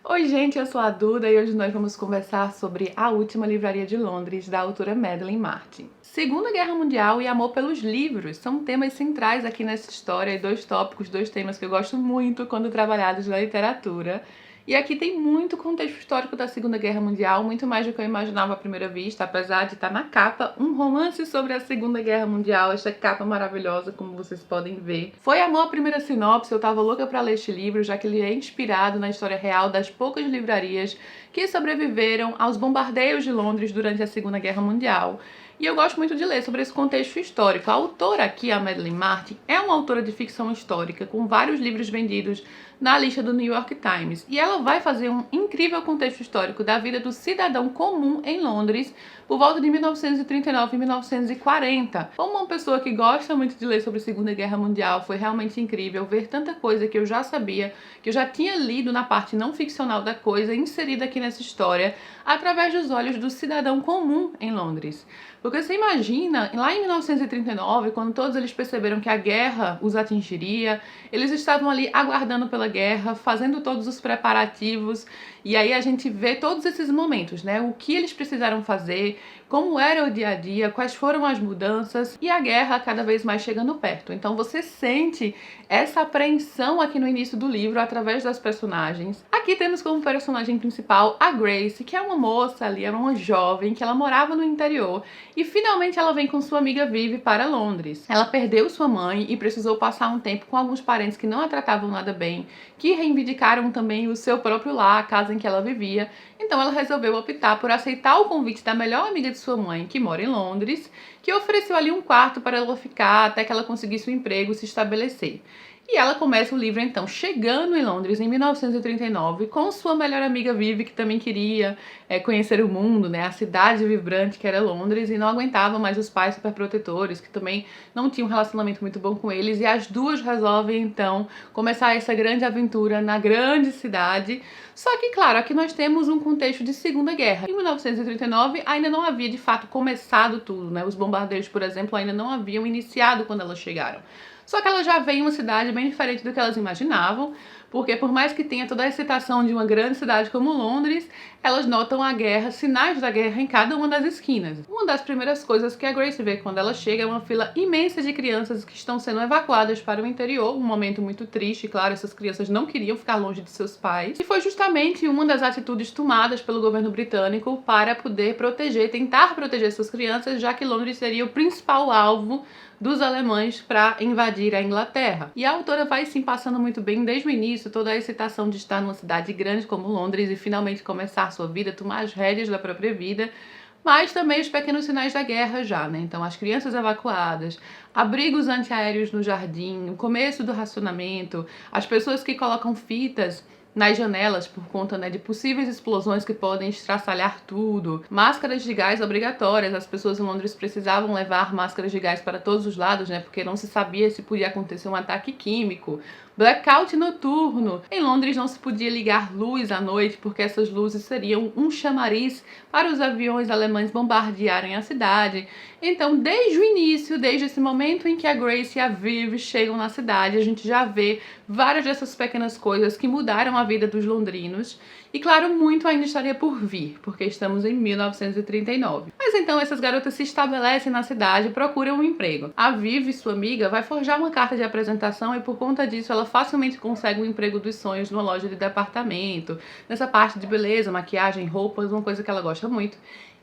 Oi gente, eu sou a Duda e hoje nós vamos conversar sobre A Última Livraria de Londres, da autora Madeleine Martin. Segunda Guerra Mundial e amor pelos livros são temas centrais aqui nessa história e dois tópicos, dois temas que eu gosto muito quando trabalhados na literatura. E aqui tem muito contexto histórico da Segunda Guerra Mundial, muito mais do que eu imaginava à primeira vista, apesar de estar na capa um romance sobre a Segunda Guerra Mundial, esta capa maravilhosa, como vocês podem ver. Foi amor à primeira sinopse, eu tava louca pra ler este livro, já que ele é inspirado na história real das poucas livrarias que sobreviveram aos bombardeios de Londres durante a Segunda Guerra Mundial. E eu gosto muito de ler sobre esse contexto histórico. A autora aqui, a Madeleine Martin, é uma autora de ficção histórica, com vários livros vendidos na lista do New York Times. E ela vai fazer um incrível contexto histórico da vida do cidadão comum em Londres por volta de 1939 e 1940. Como uma pessoa que gosta muito de ler sobre a Segunda Guerra Mundial, foi realmente incrível ver tanta coisa que eu já sabia, que eu já tinha lido na parte não ficcional da coisa, inserida aqui nessa história, através dos olhos do cidadão comum em Londres. Porque você imagina, lá em 1939, quando todos eles perceberam que a guerra os atingiria, eles estavam ali aguardando pela guerra, fazendo todos os preparativos, e aí a gente vê todos esses momentos, né? O que eles precisaram fazer, como era o dia a dia, quais foram as mudanças, e a guerra cada vez mais chegando perto. Então você sente essa apreensão aqui no início do livro, através das personagens. Aqui temos como personagem principal a Grace, que é uma moça ali, era uma jovem, que ela morava no interior, e finalmente ela vem com sua amiga Vivi para Londres. Ela perdeu sua mãe e precisou passar um tempo com alguns parentes que não a tratavam nada bem, que reivindicaram também o seu próprio lar, a casa em que ela vivia. Então ela resolveu optar por aceitar o convite da melhor amiga de sua mãe, que mora em Londres, que ofereceu ali um quarto para ela ficar até que ela conseguisse um emprego e se estabelecer. E ela começa o livro, então, chegando em Londres em 1939, com sua melhor amiga Vivi, que também queria conhecer o mundo, né, a cidade vibrante que era Londres, e não aguentava mais os pais superprotetores, que também não tinham um relacionamento muito bom com eles, e as duas resolvem, então, começar essa grande aventura na grande cidade. Só que, claro, aqui nós temos um contexto de Segunda Guerra. Em 1939, ainda não havia, de fato, começado tudo, né, os bombardeios, por exemplo, ainda não haviam iniciado quando elas chegaram. Só que ela já veio em uma cidade bem diferente do que elas imaginavam, porque por mais que tenha toda a excitação de uma grande cidade como Londres, elas notam a guerra, sinais da guerra em cada uma das esquinas. Uma das primeiras coisas que a Grace vê quando ela chega é uma fila imensa de crianças que estão sendo evacuadas para o interior, um momento muito triste, claro, essas crianças não queriam ficar longe de seus pais, e foi justamente uma das atitudes tomadas pelo governo britânico para poder proteger, tentar proteger suas crianças, já que Londres seria o principal alvo dos alemães para invadir a Inglaterra. E a autora vai sim passando muito bem desde o início, toda a excitação de estar numa cidade grande como Londres e finalmente começar sua vida, tomar as rédeas da própria vida, mas também os pequenos sinais da guerra já, né? Então as crianças evacuadas, abrigos antiaéreos no jardim, o começo do racionamento, as pessoas que colocam fitas nas janelas por conta, né, de possíveis explosões que podem estraçalhar tudo. Máscaras de gás obrigatórias, as pessoas em Londres precisavam levar máscaras de gás para todos os lados, né, porque não se sabia se podia acontecer um ataque químico. Blackout noturno. Em Londres não se podia ligar luz à noite, porque essas luzes seriam um chamariz para os aviões alemães bombardearem a cidade. Então, desde o início, desde esse momento em que a Grace e a Viv chegam na cidade, a gente já vê várias dessas pequenas coisas que mudaram a vida dos londrinos. E claro, muito ainda estaria por vir, porque estamos em 1939. Mas então essas garotas se estabelecem na cidade e procuram um emprego. A Viv, sua amiga, vai forjar uma carta de apresentação e por conta disso ela facilmente consegue um emprego dos sonhos numa loja de departamento, nessa parte de beleza, maquiagem, roupas, uma coisa que ela gosta muito.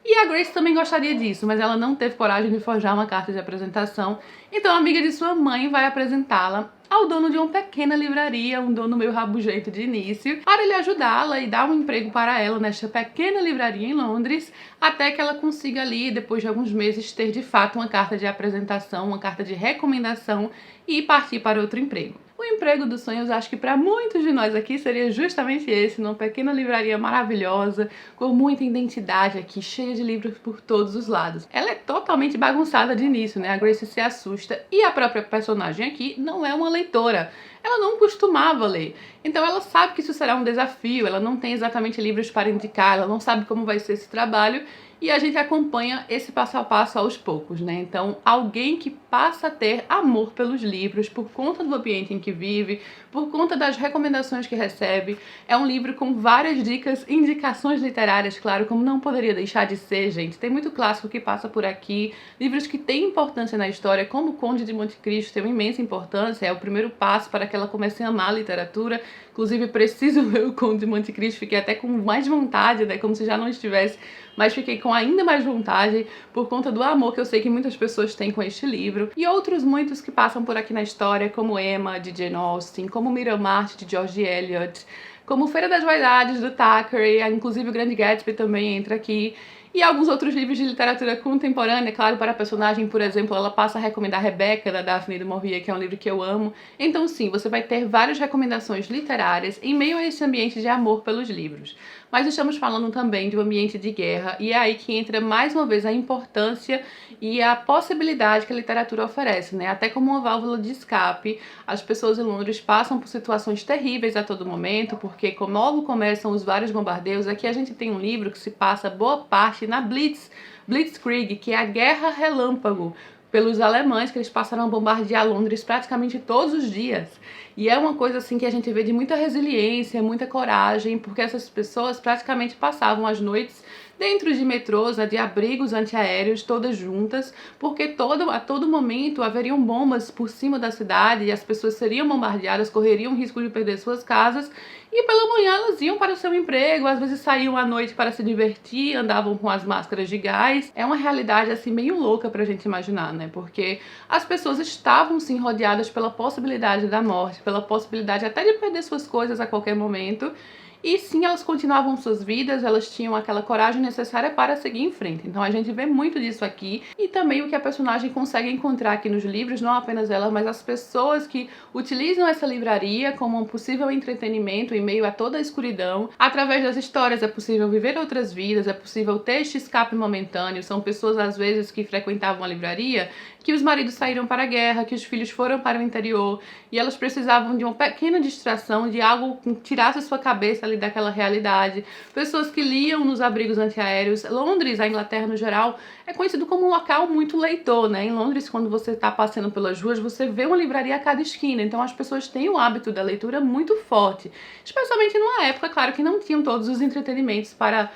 E a Grace também gostaria disso, mas ela não teve coragem de forjar uma carta de apresentação, então a amiga de sua mãe vai apresentá-la ao dono de uma pequena livraria, um dono meio rabugento de início, para ele ajudá-la e dar um emprego para ela nesta pequena livraria em Londres, até que ela consiga ali, depois de alguns meses, ter de fato uma carta de apresentação, uma carta de recomendação e partir para outro emprego. O emprego dos sonhos, acho que para muitos de nós aqui seria justamente esse, numa pequena livraria maravilhosa, com muita identidade aqui, cheia de livros por todos os lados. Ela é totalmente bagunçada de início, né? A Grace se assusta e a própria personagem aqui não é uma leitora. ela não costumava ler. Então ela sabe que isso será um desafio, ela não tem exatamente livros para indicar, ela não sabe como vai ser esse trabalho, e a gente acompanha esse passo a passo aos poucos, né? Então, alguém que passa a ter amor pelos livros por conta do ambiente em que vive, por conta das recomendações que recebe. É um livro com várias dicas, indicações literárias, claro, como não poderia deixar de ser, gente. Tem muito clássico que passa por aqui, livros que têm importância na história, como o Conde de Monte Cristo tem uma imensa importância, é o primeiro passo para que ela comece a amar a literatura. Inclusive, preciso ver o Conde de Monte Cristo, fiquei até com mais vontade, né, como se já não estivesse, mas fiquei com ainda mais vontade por conta do amor que eu sei que muitas pessoas têm com este livro. E outros muitos que passam por aqui na história, como Emma, de Jane Austen, como Miramarte, de George Eliot, como Feira das Vaidades, do Thackeray, inclusive o Grande Gatsby também entra aqui. E alguns outros livros de literatura contemporânea, claro, para a personagem, por exemplo, ela passa a recomendar Rebecca, da Daphne du Maurier, que é um livro que eu amo. Então sim, você vai ter várias recomendações literárias em meio a esse ambiente de amor pelos livros. Mas estamos falando também de um ambiente de guerra, e é aí que entra mais uma vez a importância e a possibilidade que a literatura oferece, né? Até como uma válvula de escape, as pessoas em Londres passam por situações terríveis a todo momento, porque como logo começam os vários bombardeios, aqui a gente tem um livro que se passa boa parte na Blitzkrieg, que é a Guerra Relâmpago, pelos alemães, que eles passaram a bombardear Londres praticamente todos os dias. E é uma coisa assim que a gente vê de muita resiliência, muita coragem, porque essas pessoas praticamente passavam as noites dentro de metrôs, de abrigos antiaéreos, todas juntas, porque a todo momento haveriam bombas por cima da cidade e as pessoas seriam bombardeadas, correriam risco de perder suas casas, e pela manhã elas iam para o seu emprego, às vezes saíam à noite para se divertir, andavam com as máscaras de gás. É uma realidade assim meio louca pra gente imaginar, né? Porque as pessoas estavam sim rodeadas pela possibilidade da morte, pela possibilidade até de perder suas coisas a qualquer momento. E sim, elas continuavam suas vidas, elas tinham aquela coragem necessária para seguir em frente. Então a gente vê muito disso aqui, e também o que a personagem consegue encontrar aqui nos livros, não apenas ela, mas as pessoas que utilizam essa livraria como um possível entretenimento em meio a toda a escuridão. Através das histórias é possível viver outras vidas, é possível ter este escape momentâneo. São pessoas às vezes que frequentavam a livraria, que os maridos saíram para a guerra, que os filhos foram para o interior, e elas precisavam de uma pequena distração, de algo que tirasse a sua cabeça ali daquela realidade. Pessoas que liam nos abrigos antiaéreos. Londres, a Inglaterra no geral, é conhecido como um local muito leitor, né? Em Londres, quando você está passeando pelas ruas, você vê uma livraria a cada esquina, então as pessoas têm o hábito da leitura muito forte, especialmente numa época, claro, que não tinham todos os entretenimentos para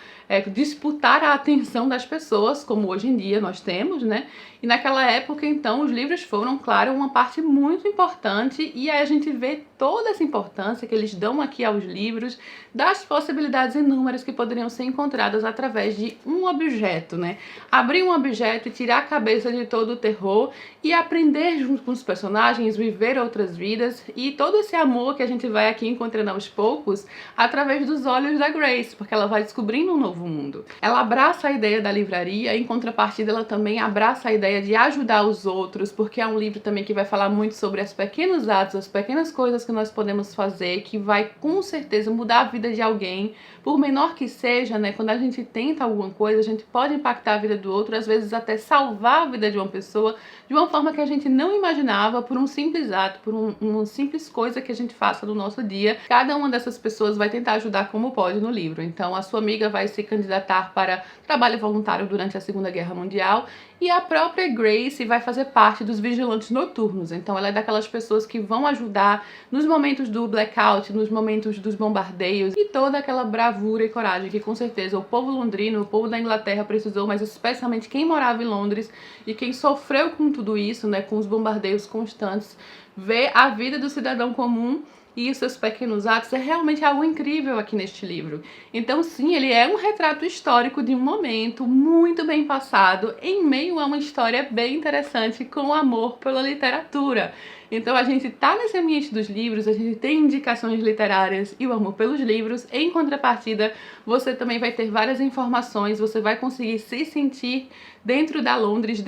disputar a atenção das pessoas, como hoje em dia nós temos, né? E naquela época, então, os livros foram, claro, uma parte muito importante, e aí a gente vê toda essa importância que eles dão aqui aos livros, das possibilidades inúmeras que poderiam ser encontradas através de um objeto, né? Abrir um objeto e tirar a cabeça de todo o terror e aprender junto com os personagens, viver outras vidas, e todo esse amor que a gente vai aqui encontrando aos poucos através dos olhos da Grace, porque ela vai descobrindo um novo mundo. Ela abraça a ideia da livraria, em contrapartida ela também abraça a ideia de ajudar os outros, porque é um livro também que vai falar muito sobre os pequenos atos, as pequenas coisas que nós podemos fazer, que vai com certeza mudar a vida de alguém, por menor que seja, né? Quando a gente tenta alguma coisa, a gente pode impactar a vida do outro, às vezes até salvar a vida de uma pessoa, de uma forma que a gente não imaginava, por um simples ato, por uma simples coisa que a gente faça no nosso dia. Cada uma dessas pessoas vai tentar ajudar como pode no livro. Então a sua amiga vai se candidatar para trabalho voluntário durante a Segunda Guerra Mundial, e a própria Grace vai fazer parte dos vigilantes noturnos. Então ela é daquelas pessoas que vão ajudar nos momentos do blackout, nos momentos dos bombardeios, e toda aquela bravura e coragem que com certeza o povo londrino, o povo da Inglaterra precisou, mas especialmente quem morava em Londres e quem sofreu com tudo isso, né, com os bombardeios constantes, ver a vida do cidadão comum e os seus pequenos atos é realmente algo incrível aqui neste livro. Então sim, ele é um retrato histórico de um momento muito bem passado, em meio a uma história bem interessante, com amor pela literatura. Então a gente tá nesse ambiente dos livros, a gente tem indicações literárias e o amor pelos livros. Em contrapartida, você também vai ter várias informações, você vai conseguir se sentir dentro da Londres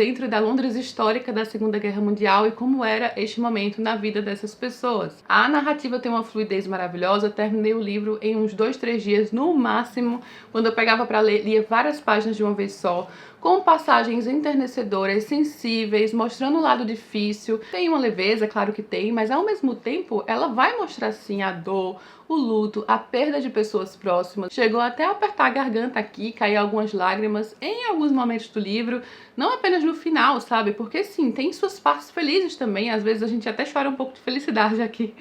histórica da Segunda Guerra Mundial e como era este momento na vida dessas pessoas. A narrativa tem uma fluidez maravilhosa, eu terminei o livro em uns 2, 3 dias no máximo. Quando eu pegava para ler, lia várias páginas de uma vez só, com passagens enternecedoras, sensíveis, mostrando o lado difícil. Tem uma leveza, claro que tem, mas ao mesmo tempo ela vai mostrar sim a dor, o luto, a perda de pessoas próximas. Chegou até a apertar a garganta aqui, cair algumas lágrimas em alguns momentos do livro, não apenas no final, sabe? Porque sim, tem suas partes felizes também, às vezes a gente até chora um pouco de felicidade aqui,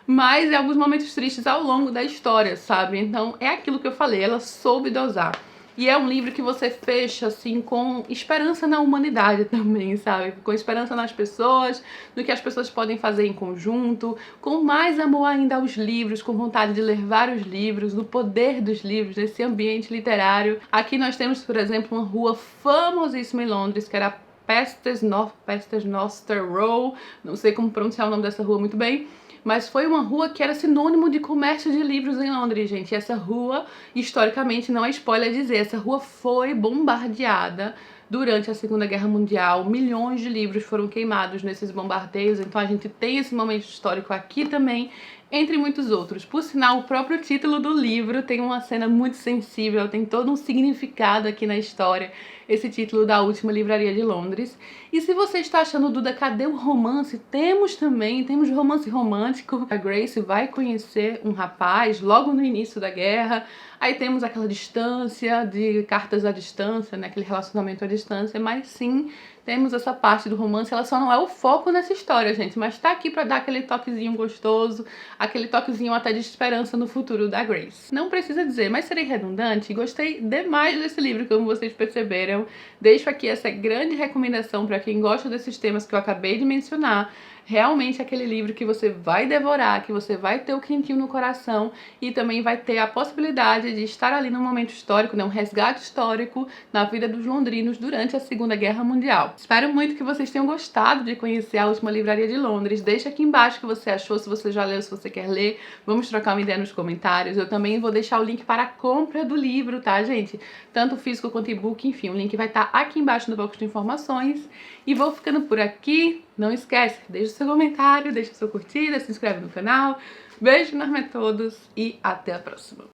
mas em alguns momentos tristes ao longo da história, sabe? Então é aquilo que eu falei, ela soube dosar. E é um livro que você fecha, assim, com esperança na humanidade também, sabe? Com esperança nas pessoas, no que as pessoas podem fazer em conjunto, com mais amor ainda aos livros, com vontade de ler vários livros, no poder dos livros, nesse ambiente literário. Aqui nós temos, por exemplo, uma rua famosíssima em Londres, que era a Paternoster Row, não sei como pronunciar o nome dessa rua muito bem, mas foi uma rua que era sinônimo de comércio de livros em Londres, gente. E essa rua, historicamente, não é spoiler dizer, essa rua foi bombardeada durante a Segunda Guerra Mundial. Milhões de livros foram queimados nesses bombardeios, então a gente tem esse momento histórico aqui também, entre muitos outros. Por sinal, o próprio título do livro tem uma cena muito sensível, tem todo um significado aqui na história, esse título da Última Livraria de Londres. E se você está achando, Duda, cadê o romance? Temos romance romântico. A Grace vai conhecer um rapaz logo no início da guerra, aí temos aquela distância, de cartas à distância, né, aquele relacionamento à distância, mas sim, temos essa parte do romance, ela só não é o foco nessa história, gente, mas tá aqui pra dar aquele toquezinho gostoso, aquele toquezinho até de esperança no futuro da Grace. Não precisa dizer, mas serei redundante, gostei demais desse livro, como vocês perceberam. Deixo aqui essa grande recomendação para quem gosta desses temas que eu acabei de mencionar. Realmente aquele livro que você vai devorar, que você vai ter o quentinho no coração e também vai ter a possibilidade de estar ali num momento histórico, né, um resgate histórico na vida dos londrinos durante a Segunda Guerra Mundial. Espero muito que vocês tenham gostado de conhecer a Última Livraria de Londres. Deixa aqui embaixo o que você achou, se você já leu, se você quer ler. Vamos trocar uma ideia nos comentários. Eu também vou deixar o link para a compra do livro, tá, gente? Tanto físico quanto e-book, enfim, o link vai estar aqui embaixo no box de informações. E vou ficando por aqui. Não esquece, deixa o seu comentário, deixa a sua curtida, se inscreve no canal. Beijo enorme a todos e até a próxima.